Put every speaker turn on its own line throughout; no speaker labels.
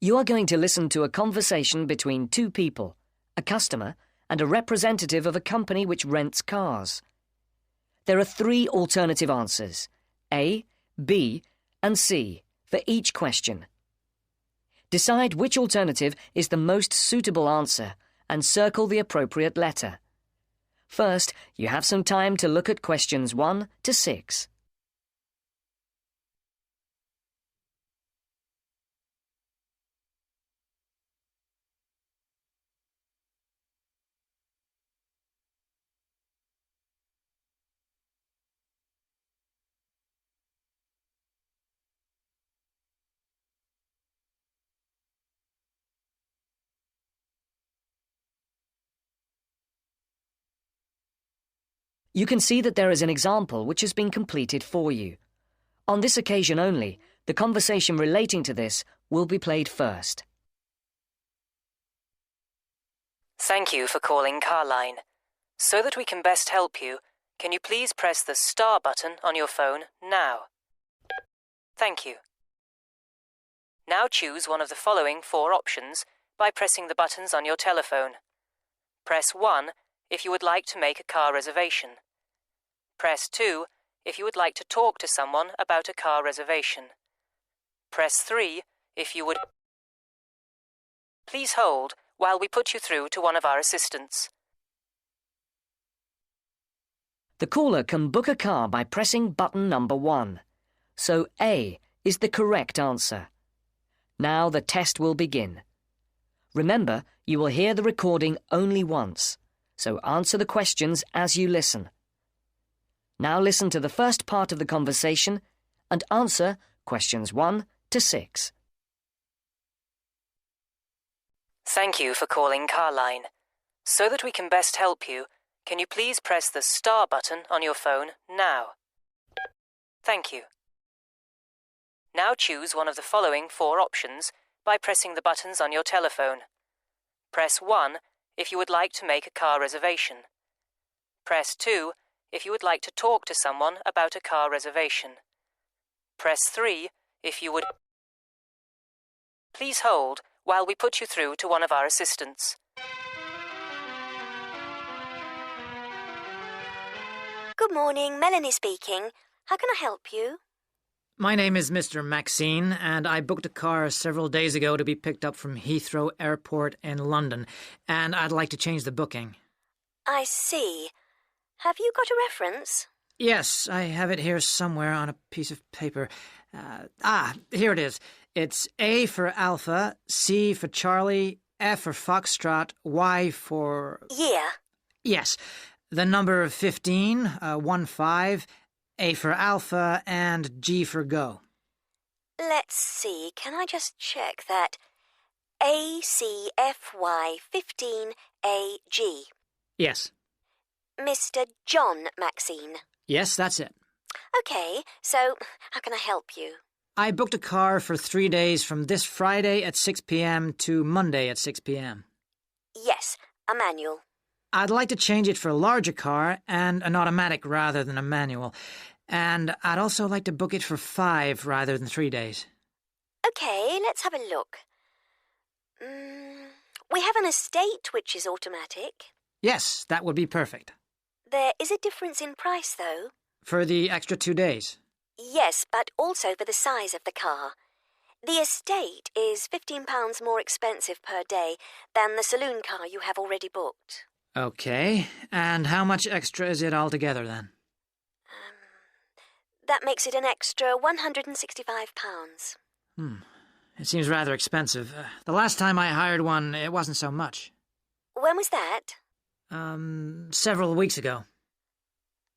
You are going to listen to a conversation between two people, a customer and a representative of a company which rents cars. There are 3 alternative answers, A, B and C, for each question. Decide which alternative is the most suitable answer and circle the appropriate letter. First, you have some time to look at questions 1 to 6. You can see that there is an example which has been completed for you. On this occasion only, the conversation relating to this will be played first.
Thank you for calling Carline. So that we can best help you, can you please press the star button on your phone now? Thank you. Now choose one of the following 4 options by pressing the buttons on your telephone. Press 1 if you would like to make a car reservation. Press 2 if you would like to talk to someone about a car reservation. Press 3 if you would... Please hold while we put you through to one of our assistants.
The caller can book a car by pressing button number 1. So A is the correct answer. Now the test will begin. Remember, you will hear the recording only once, so answer the questions as you listen. Now listen to the first part of the conversation and answer questions 1 to 6.
Thank you for calling Carline. So that we can best help you, can you please press the star button on your phone now? Thank you. Now choose one of the following 4 options by pressing the buttons on your telephone. Press 1 if you would like to make a car reservation. Press 2 if you would like to talk to someone about a car reservation. Press 3 if you would... Please hold while we put you through to one of our assistants.
Good morning, Melanie speaking. How can I help you?
My name is Mr. Maxine, and I booked a car several days ago to be picked up from Heathrow Airport in London, and I'd like to change the booking.
I see. Have you got a reference?
Yes, I have it here somewhere on a piece of paper. Here it is. It's A for Alpha, C for Charlie, F for Foxtrot, Y for...
Yeah.
Yes. The number 15, 15, A for Alpha, and G for Go.
Let's see. Can I just check that? ACFY15AG.
Yes.
Mr. John Maxine.
Yes, that's it.
Okay, so how can I help you?
I booked a car for 3 days from this Friday at 6 p.m. to Monday at 6 p.m.
Yes, a manual.
I'd like to change it for a larger car and an automatic rather than a manual. And I'd also like to book it for 5 rather than 3 days.
Okay, let's have a look. We have an estate which is automatic.
Yes, that would be perfect.
There is a difference in price, though.
For the extra 2 days?
Yes, but also for the size of the car. The estate is £15 more expensive per day than the saloon car you have already booked.
Okay, and how much extra is it altogether then?
That makes it an extra £165.
It seems rather expensive. The last time I hired one, it wasn't so much.
When was that?
Several weeks ago.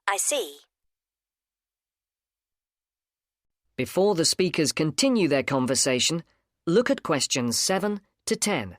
I see.
Before the speakers continue their conversation, look at questions 7 to 10.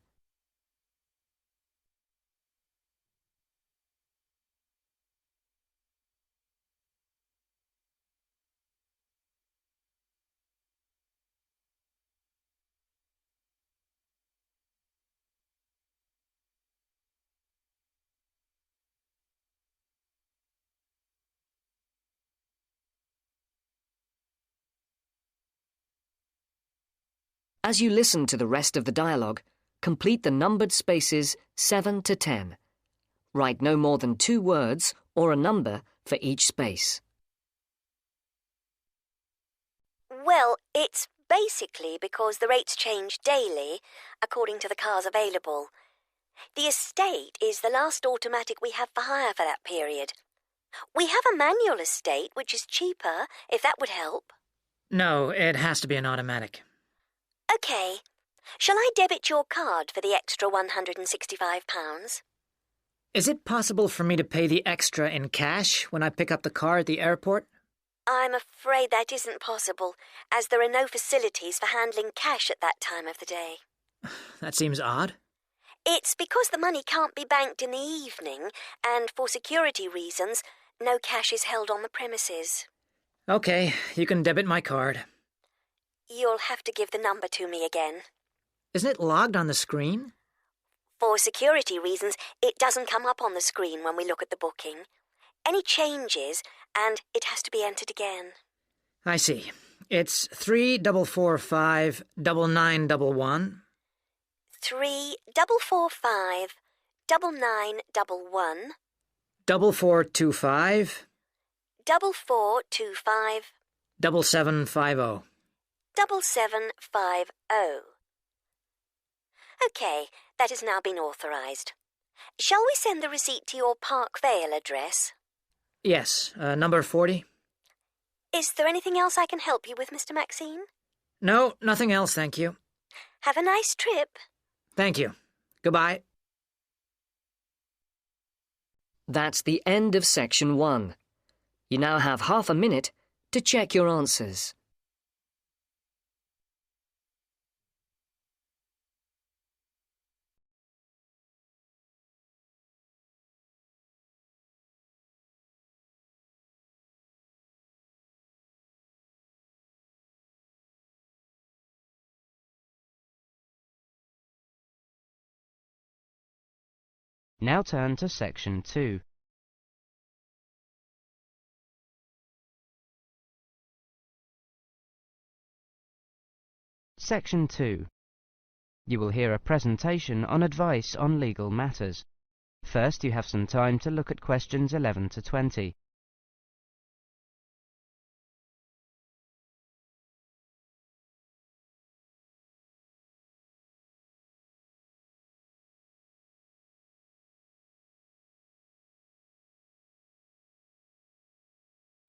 As you listen to the rest of the dialogue, complete the numbered spaces 7 to 10. Write no more than 2 words or a number for each space.
Well, it's basically because the rates change daily according to the cars available. The estate is the last automatic we have for hire for that period. We have a manual estate, which is cheaper, if that would help.
No, it has to be an automatic.
OK. Shall I debit your card for the extra £165?
Is it possible for me to pay the extra in cash when I pick up the car at the airport?
I'm afraid that isn't possible, as there are no facilities for handling cash at that time of the day.
That seems odd.
It's because the money can't be banked in the evening, and for security reasons, no cash is held on the premises.
OK, you can debit my card.
You'll have to give the number to me again.
Isn't it logged on the screen?
For security reasons, it doesn't come up on the screen when we look at the booking. Any changes, and it has to be entered again.
I see. It's 3445 9911.
3445 9911.
4425
4425
7750.
7750. OK, that has now been authorised. Shall we send the receipt to your Park Vale address?
Yes, number 40.
Is there anything else I can help you with, Mr. Maxine?
No, nothing else, thank you.
Have a nice trip.
Thank you. Goodbye.
That's the end of section 1. You now have half a minute to check your answers.
Now turn to section 2. Section 2. You will hear a presentation on advice on legal matters. First, you have some time to look at questions 11 to 20.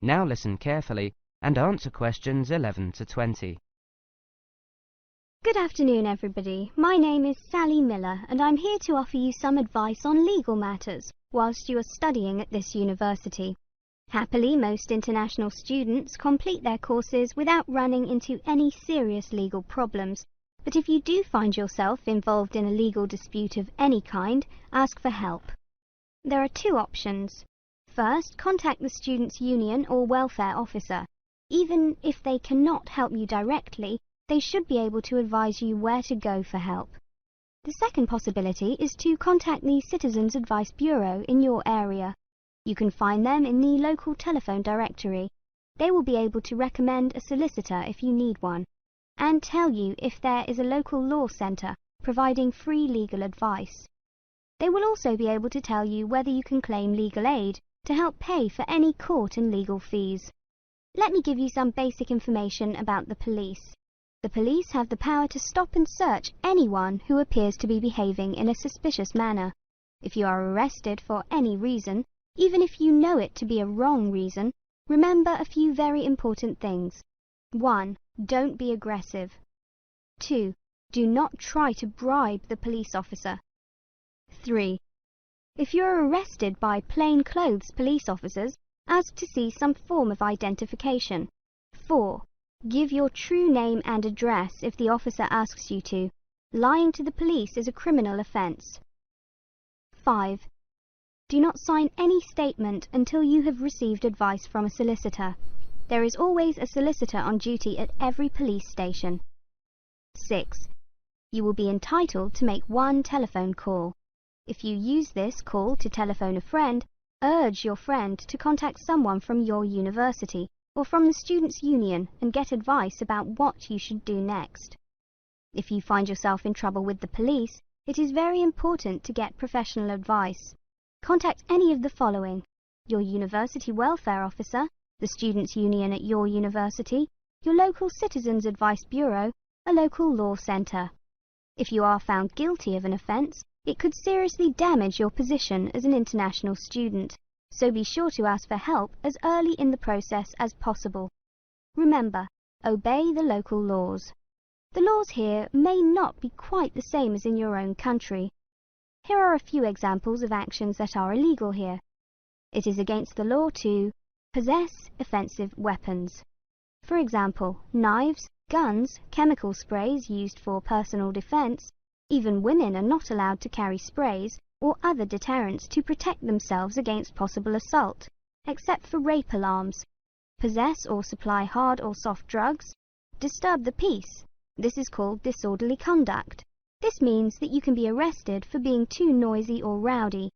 Now listen carefully and answer questions 11 to 20.
Good afternoon, everybody. My name is Sally Miller, and I'm here to offer you some advice on legal matters whilst you are studying at this university. Happily, most international students complete their courses without running into any serious legal problems. But if you do find yourself involved in a legal dispute of any kind, ask for help. There are 2 options. First, contact the students' union or welfare officer. Even if they cannot help you directly, they should be able to advise you where to go for help. The second possibility is to contact the Citizens Advice Bureau in your area. You can find them in the local telephone directory. They will be able to recommend a solicitor if you need one, and tell you if there is a local law centre providing free legal advice. They will also be able to tell you whether you can claim legal aid to help pay for any court and legal fees. Let me give you some basic information about the police. The police have the power to stop and search anyone who appears to be behaving in a suspicious manner. If you are arrested for any reason, even if you know it to be a wrong reason, remember a few very important things. 1. Don't be aggressive. 2. Do not try to bribe the police officer. 3. If you are arrested by plainclothes police officers, ask to see some form of identification. 4. Give your true name and address if the officer asks you to. Lying to the police is a criminal offence. 5. Do not sign any statement until you have received advice from a solicitor. There is always a solicitor on duty at every police station. 6. You will be entitled to make 1 telephone call. If you use this call to telephone a friend, urge your friend to contact someone from your university or from the Students' Union and get advice about what you should do next. If you find yourself in trouble with the police, it is very important to get professional advice. Contact any of the following: your university welfare officer, the students' union at your university, your local citizens' advice bureau, a local law centre. If you are found guilty of an offence, it could seriously damage your position as an international student, so be sure to ask for help as early in the process as possible. Remember, obey the local laws. The laws here may not be quite the same as in your own country. Here are a few examples of actions that are illegal here. It is against the law to possess offensive weapons. For example, knives, guns, chemical sprays used for personal defense. Even women are not allowed to carry sprays or other deterrents to protect themselves against possible assault, except for rape alarms. Possess or supply hard or soft drugs. Disturb the peace. This is called disorderly conduct. This means that you can be arrested for being too noisy or rowdy.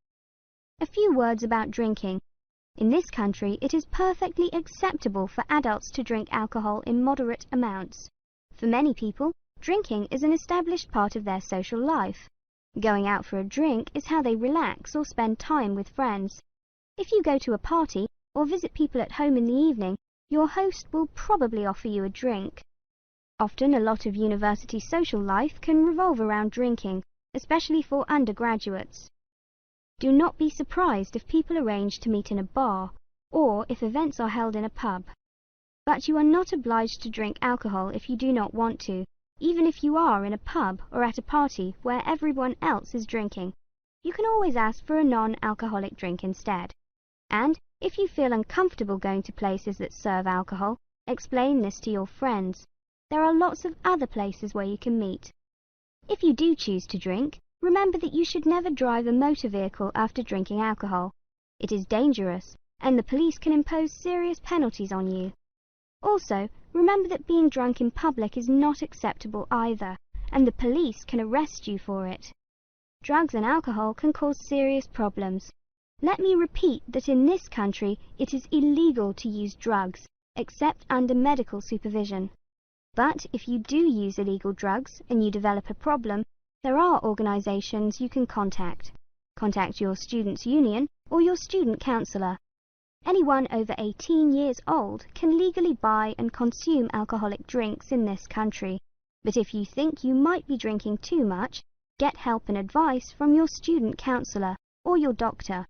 A few words about drinking. In this country, it is perfectly acceptable for adults to drink alcohol in moderate amounts. For many people, drinking is an established part of their social life. Going out for a drink is how they relax or spend time with friends. If you go to a party or visit people at home in the evening, your host will probably offer you a drink. Often a lot of university social life can revolve around drinking, especially for undergraduates. Do not be surprised if people arrange to meet in a bar, or if events are held in a pub. But you are not obliged to drink alcohol if you do not want to, even if you are in a pub or at a party where everyone else is drinking. You can always ask for a non-alcoholic drink instead. And if you feel uncomfortable going to places that serve alcohol, explain this to your friends. There are lots of other places where you can meet. If you do choose to drink, remember that you should never drive a motor vehicle after drinking alcohol. It is dangerous, and the police can impose serious penalties on you. Also, remember that being drunk in public is not acceptable either, and the police can arrest you for it. Drugs and alcohol can cause serious problems. Let me repeat that in this country it is illegal to use drugs, except under medical supervision. But if you do use illegal drugs and you develop a problem, there are organisations you can contact. Contact your students' union or your student counsellor. Anyone over 18 years old can legally buy and consume alcoholic drinks in this country. But if you think you might be drinking too much, get help and advice from your student counsellor or your doctor.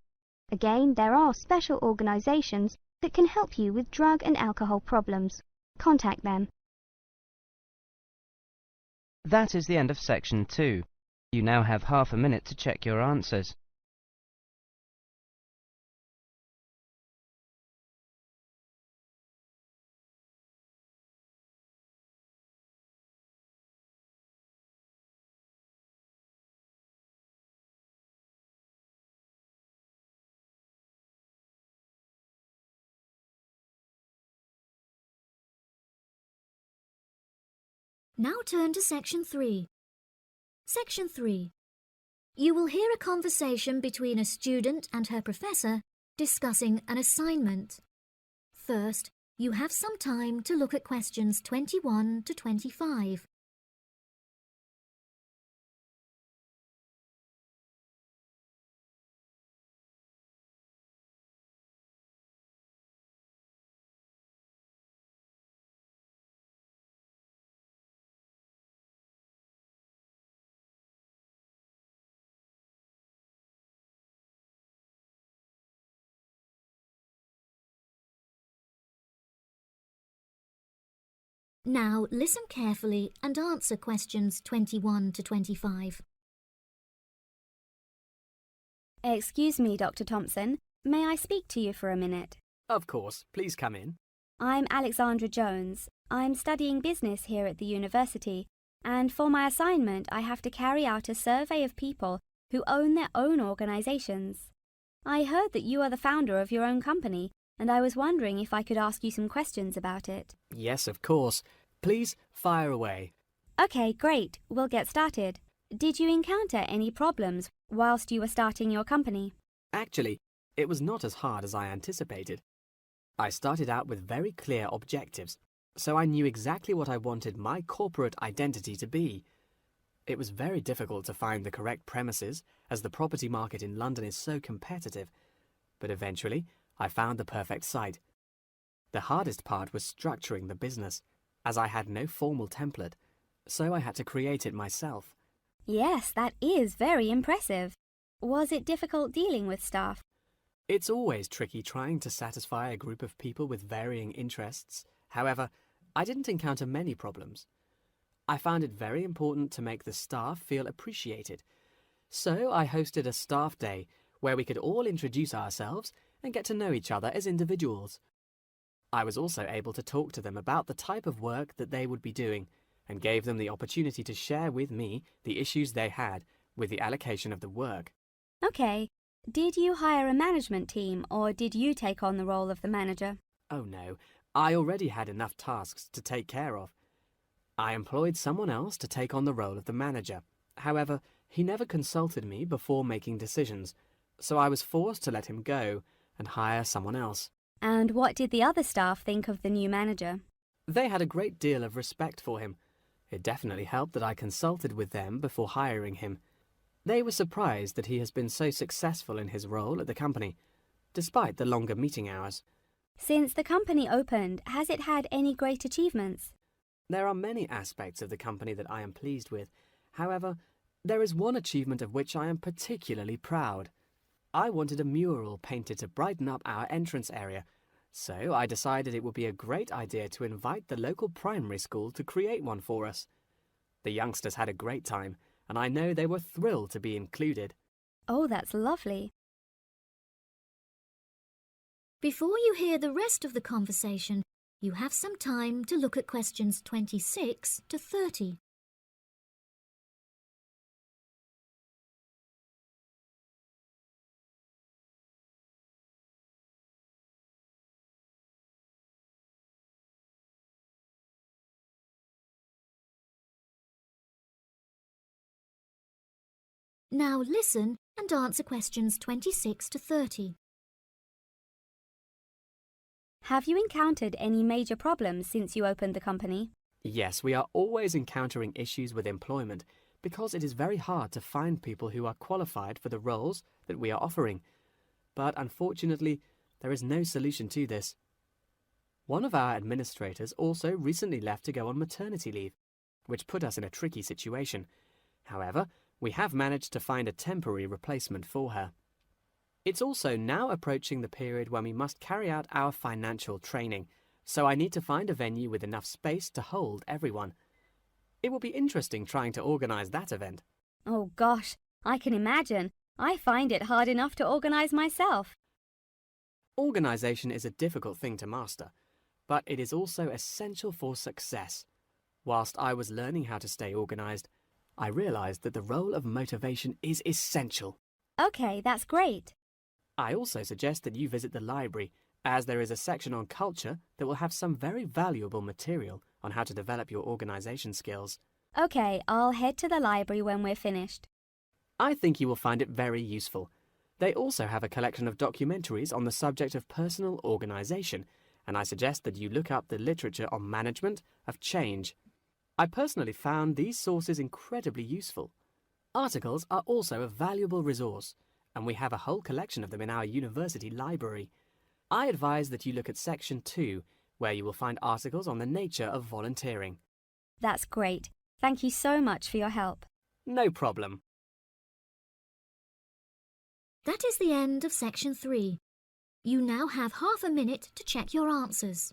Again, there are special organisations that can help you with drug and alcohol problems. Contact them.
That is the end of section 2. You now have half a minute to check your answers.
Now turn to Section 3. Section 3. You will hear a conversation between a student and her professor discussing an assignment. First, you have some time to look at questions 21 to 25. Now listen carefully and answer questions 21 to 25.
Excuse me, Dr. Thompson. May I speak to you for a minute?
Of course. Please come in.
I'm Alexandra Jones. I'm studying business here at the university, and for my assignment I have to carry out a survey of people who own their own organisations. I heard that you are the founder of your own company, and I was wondering if I could ask you some questions about it.
Yes, of course. Please fire away.
Okay, great. We'll get started. Did you encounter any problems whilst you were starting your company?
Actually, it was not as hard as I anticipated. I started out with very clear objectives, so I knew exactly what I wanted my corporate identity to be. It was very difficult to find the correct premises, as the property market in London is so competitive, but eventually I found the perfect site. The hardest part was structuring the business, as I had no formal template, so I had to create it myself.
Yes, that is very impressive. Was it difficult dealing with staff?
It's always tricky trying to satisfy a group of people with varying interests. However, I didn't encounter many problems. I found it very important to make the staff feel appreciated. So I hosted a staff day where we could all introduce ourselves and get to know each other as individuals. I was also able to talk to them about the type of work that they would be doing and gave them the opportunity to share with me the issues they had with the allocation of the work.
Okay. Did you hire a management team or did you take on the role of the manager?
Oh no, I already had enough tasks to take care of. I employed someone else to take on the role of the manager. However, he never consulted me before making decisions, so I was forced to let him go and hire someone else.
And what did the other staff think of the new manager?
They had a great deal of respect for him. It definitely helped that I consulted with them before hiring him. They were surprised that he has been so successful in his role at the company, despite the longer meeting hours.
Since the company opened, has it had any great achievements?
There are many aspects of the company that I am pleased with. However, there is one achievement of which I am particularly proud. I wanted a mural painted to brighten up our entrance area, so I decided it would be a great idea to invite the local primary school to create one for us. The youngsters had a great time, and I know they were thrilled to be included.
Oh, that's lovely.
Before you hear the rest of the conversation, you have some time to look at questions 26 to 30. Now listen and answer questions 26 to 30.
Have you encountered any major problems since you opened the company?
Yes, we are always encountering issues with employment because it is very hard to find people who are qualified for the roles that we are offering. But unfortunately, there is no solution to this. One of our administrators also recently left to go on maternity leave, which put us in a tricky situation. However, we have managed to find a temporary replacement for her. It's also now approaching the period when we must carry out our financial training, so I need to find a venue with enough space to hold everyone. It will be interesting trying to organise that event.
Oh gosh, I can imagine. I find it hard enough to organise myself.
Organisation is a difficult thing to master, but it is also essential for success. Whilst I was learning how to stay organised, I realised that the role of motivation is essential.
Okay, that's great.
I also suggest that you visit the library, as there is a section on culture that will have some very valuable material on how to develop your organisation skills.
Okay, I'll head to the library when we're finished.
I think you will find it very useful. They also have a collection of documentaries on the subject of personal organisation, and I suggest that you look up the literature on management of change. I personally found these sources incredibly useful. Articles are also a valuable resource, and we have a whole collection of them in our university library. I advise that you look at Section 2, where you will find articles on the nature of volunteering.
That's great. Thank you so much for your help.
No problem.
That is the end of section 3. You now have half a minute to check your answers.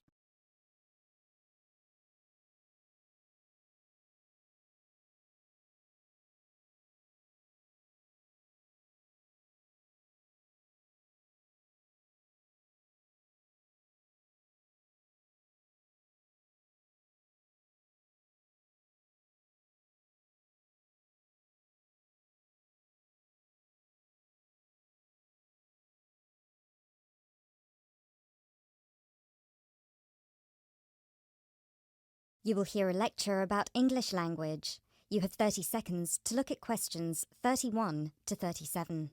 You will hear a lecture about English language. You have 30 seconds to look at questions 31 to 37.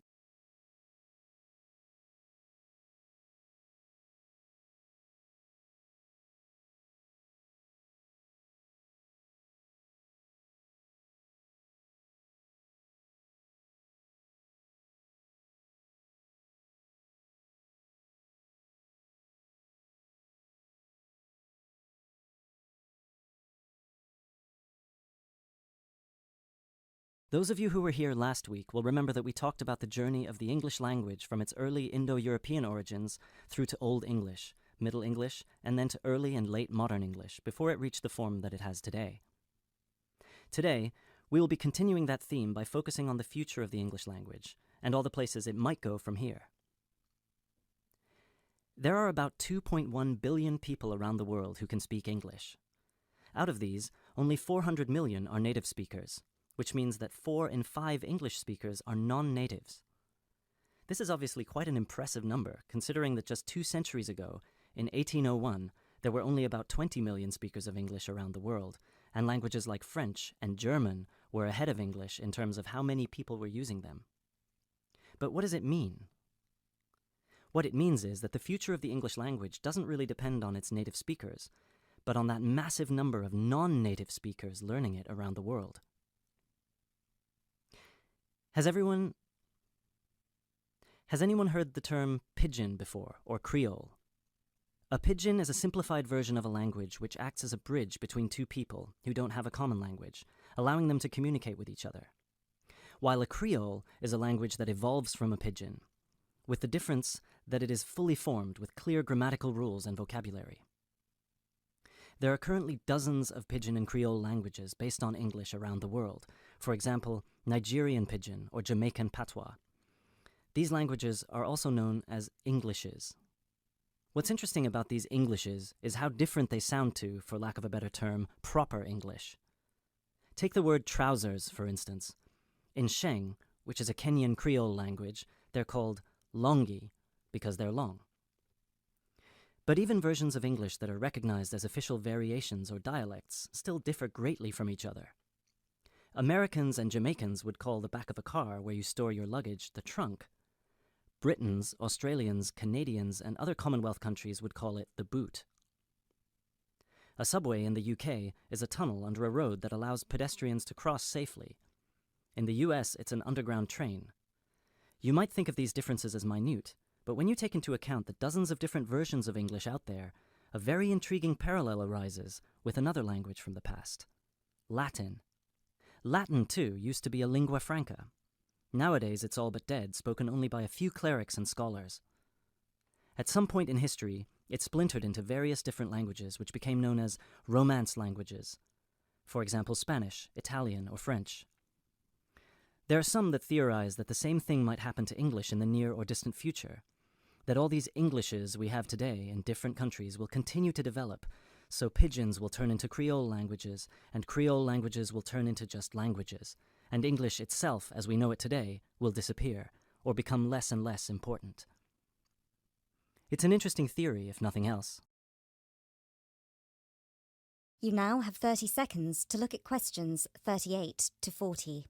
Those of you who were here last week will remember that we talked about the journey of the English language from its early Indo-European origins through to Old English, Middle English, and then to early and late modern English before it reached the form that it has today. Today, we will be continuing that theme by focusing on the future of the English language and all the places it might go from here. There are about 2.1 billion people around the world who can speak English. Out of these, only 400 million are native speakers, which means that 4 in 5 English speakers are non-natives. This is obviously quite an impressive number, considering that just 2 centuries ago, in 1801, there were only about 20 million speakers of English around the world, and languages like French and German were ahead of English in terms of how many people were using them. But what does it mean? What it means is that the future of the English language doesn't really depend on its native speakers, but on that massive number of non-native speakers learning it around the world. Has anyone heard the term pidgin before, or Creole? A pidgin is a simplified version of a language which acts as a bridge between two people who don't have a common language, allowing them to communicate with each other. While a Creole is a language that evolves from a pidgin, with the difference that it is fully formed with clear grammatical rules and vocabulary. There are currently dozens of Pidgin and Creole languages based on English around the world, for example, Nigerian Pidgin or Jamaican Patois. These languages are also known as Englishes. What's interesting about these Englishes is how different they sound to, for lack of a better term, proper English. Take the word trousers, for instance. In Sheng, which is a Kenyan Creole language, they're called longi because they're long. But even versions of English that are recognized as official variations or dialects still differ greatly from each other. Americans and Jamaicans would call the back of a car where you store your luggage the trunk. Britons, Australians, Canadians, and other Commonwealth countries would call it the boot. A subway in the UK is a tunnel under a road that allows pedestrians to cross safely. In the US, it's an underground train. You might think of these differences as minute, but when you take into account the dozens of different versions of English out there, a very intriguing parallel arises with another language from the past: Latin. Latin, too, used to be a lingua franca. Nowadays, it's all but dead, spoken only by a few clerics and scholars. At some point in history, it splintered into various different languages which became known as Romance languages. For example, Spanish, Italian, or French. There are some that theorize that the same thing might happen to English in the near or distant future, that all these Englishes we have today in different countries will continue to develop, so pidgins will turn into Creole languages, and Creole languages will turn into just languages, and English itself, as we know it today, will disappear, or become less and less important. It's an interesting theory, if nothing else.
You now have 30 seconds to look at questions 38 to 40.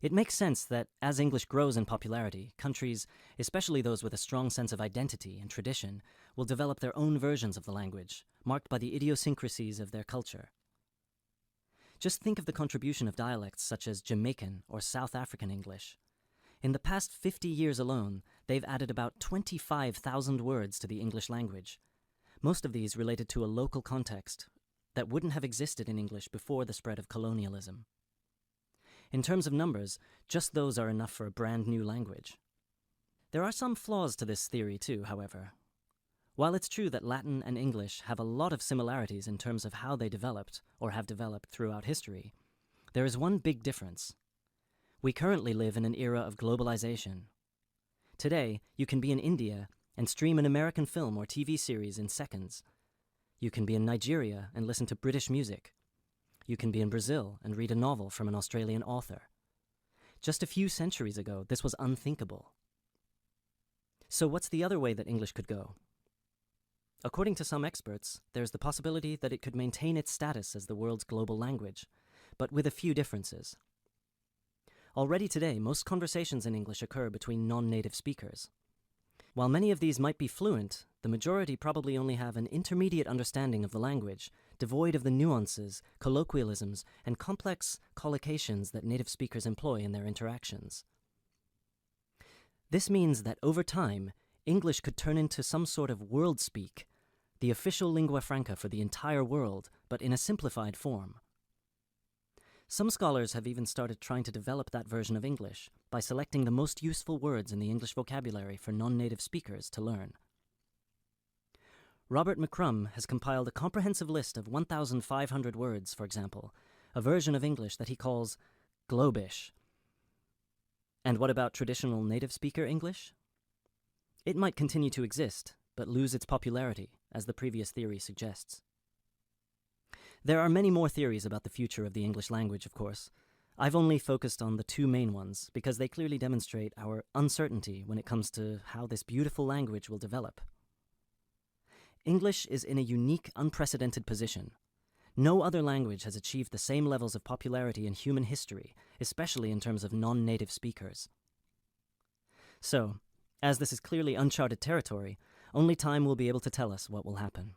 It makes sense that, as English grows in popularity, countries, especially those with a strong sense of identity and tradition, will develop their own versions of the language, marked by the idiosyncrasies of their culture. Just think of the contribution of dialects such as Jamaican or South African English. In the past 50 years alone, they've added about 25,000 words to the English language. Most of these related to a local context that wouldn't have existed in English before the spread of colonialism. In terms of numbers, just those are enough for a brand new language. There are some flaws to this theory too, however. While it's true that Latin and English have a lot of similarities in terms of how they developed, or have developed throughout history, there is one big difference. We currently live in an era of globalization. Today, you can be in India and stream an American film or TV series in seconds. You can be in Nigeria and listen to British music. You can be in Brazil and read a novel from an Australian author. Just a few centuries ago, this was unthinkable. So what's the other way that English could go? According to some experts, there's the possibility that it could maintain its status as the world's global language, but with a few differences. Already today, most conversations in English occur between non-native speakers. While many of these might be fluent, the majority probably only have an intermediate understanding of the language, devoid of the nuances, colloquialisms, and complex collocations that native speakers employ in their interactions. This means that over time, English could turn into some sort of world speak, the official lingua franca for the entire world, but in a simplified form. Some scholars have even started trying to develop that version of English by selecting the most useful words in the English vocabulary for non-native speakers to learn. Robert McCrum has compiled a comprehensive list of 1,500 words, for example, a version of English that he calls Globish. And what about traditional native speaker English? It might continue to exist, but lose its popularity, as the previous theory suggests. There are many more theories about the future of the English language, of course. I've only focused on the two main ones because they clearly demonstrate our uncertainty when it comes to how this beautiful language will develop. English is in a unique, unprecedented position. No other language has achieved the same levels of popularity in human history, especially in terms of non-native speakers. So, as this is clearly uncharted territory, only time will be able to tell us what will happen.